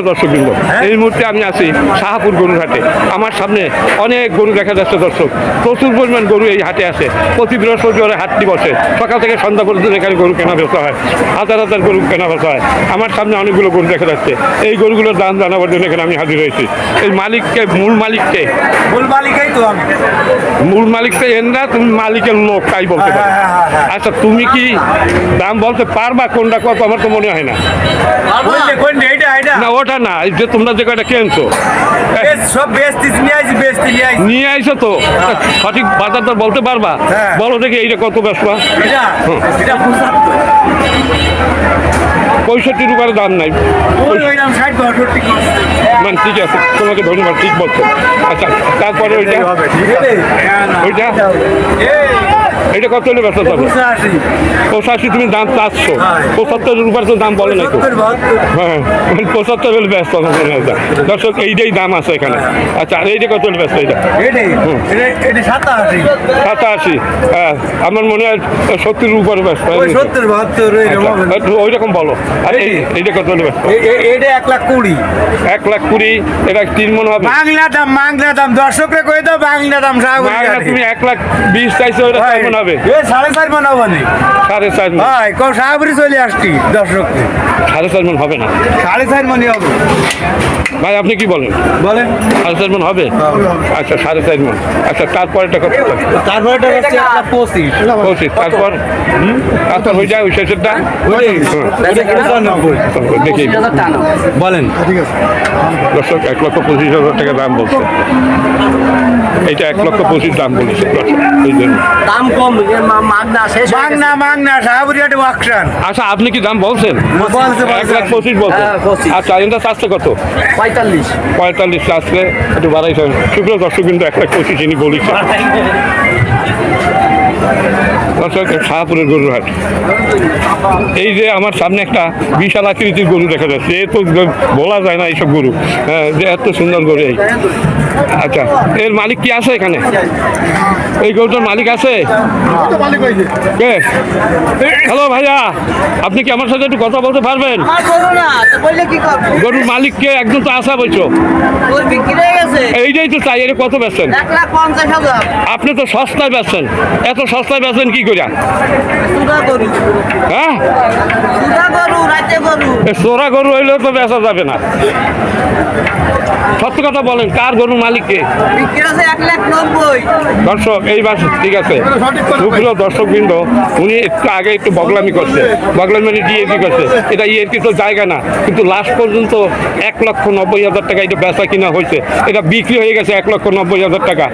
দর্শকবৃন্দ, এই মুহূর্তে আমি আছি শাহপুর গরুর হাটে। আমার সামনে অনেক গরু দেখা যাচ্ছে দর্শক, প্রচুর পরিমাণ গরু এই হাটে আছে। প্রতি বৃহস্পতিবারে হাটটি বসে, সকাল থেকে সন্ধ্যা পর্যন্ত এখানে গরু কেনা বেচা হয়, হাজার হাজার গরু কেনা বেচা হয়। আমার সামনে অনেকগুলো গরু দেখা যাচ্ছে, এই গরুগুলোর দাম জানাবার জন্য এখানে আমি হাজির হয়েছি। এই মালিককে, মূল মালিককে, মূল মালিককে এন না, তুমি মালিকের লোক তাই বলতে পারো। আচ্ছা, তুমি কি দাম বলতে পারবা কোনটা কত? আমার তো মনে হয় না। না ওটা না, এই যে তোমরা যে কয়টা কিনছো নিয়ে আইছো তো, সঠিক বাজার দর বলতে পারবা? বলো দেখি এইটা কত বেচবা। 65 রুপার দাম নাই মানে, ঠিক আছে, তোমাকে ধন্যবাদ, ঠিক বলছো। আচ্ছা, তারপরে ওইটা ওইটা এটা কত হলে বেচা যাবে? 85 তুমি দাম চাচ্ছ, 75 রুপার তো দাম বলে না। হ্যাঁ, 75 হলে ব্যস্ত দর্শক, এইটাই দাম আছে এখানে। আচ্ছা, আর এইটা কত হলে ব্যস্ত? এটা 87। হ্যাঁ, আমার মনে হয় 70 উপরে ব্যস্ত। ওই রকম বলো। আর এইটা কত হলে ব্যস্ত? 1,20,000। এটা 3 মন হবে। বাংলা দাম দর্শকরা কয়ে দাও, বাংলা দাম। তুমি 1,20,000 চাইছো, ওটা 4 মন হবে। 4.5 মন হবে না, 4.5 মন। সাহাবুরি চলে আসছি দর্শক। 4.5 মন হবে না? 4.5 মনই হবে ভাই, আপনি কি বলেন? 4.5 মন হবে? আচ্ছা, 4.5 মন। আচ্ছা, তারপরেটা কত? তারপরে হচ্ছে 1,25। তারপর তারপর ওই যায় ওই শেষেরটা দেখি বলেন। দর্শক, 1,25,000 টাকা দাম বলছে। এইটা 1,25,000 দাম বলেছে এই জন্য দাম কম, মাগনা সাহাবুরিয়াটে ওয়াকশন। আচ্ছা, আপনি কি দাম বলছেন? 1,25,000 বলছেন। আচ্ছা, এটা চাচ্ছে কত? 45 চাচ্ছে, একটু বাড়াইছে। শুক্র দর্শক কিন্তু 1,25,000 ইনি বলেছে। শাহপুরের গরুর হাট। এই যে আমার সামনে একটা বিশাল আকৃতির গরু দেখা যাচ্ছে, এ তো বলা যায় না এইসব গরু, হ্যাঁ, যে এত সুন্দর গরু। এই আচ্ছা, এর মালিক কি আছে এখানে? এই গরুটার মালিক আছে? হ্যালো ভাইয়া, আপনি কি আমার সাথে একটু কথা বলতে পারবেন? গরুর মালিক কে? একজন তো আসা বলছো। এইটাই তো চাই। এটা কত বেচছেন? 1,50,000। আপনি তো সস্তায় বেচছেন, এত সস্তায় বেচছেন কি করে? হ্যাঁ, চোরা গরু হইলেও তো বেচা যাবে না। সত্য কথা বলেন, কার গরুর মালিককে? 1,90,000। দর্শক, এই বাস ঠিক আছে। সুপ্রিয় দর্শকবৃন্দ, উনি একটু আগে একটু বগলামি করছে, বগলামি মানে ইয়েরকি করছে। এটা ইয়েরকি তো জায়গা না, কিন্তু লাস্ট পর্যন্ত 1,90,000 টাকা এটা বেচা কিনা হয়েছে। এটা বিক্রি হয়ে গেছে 1,90,000 টাকা।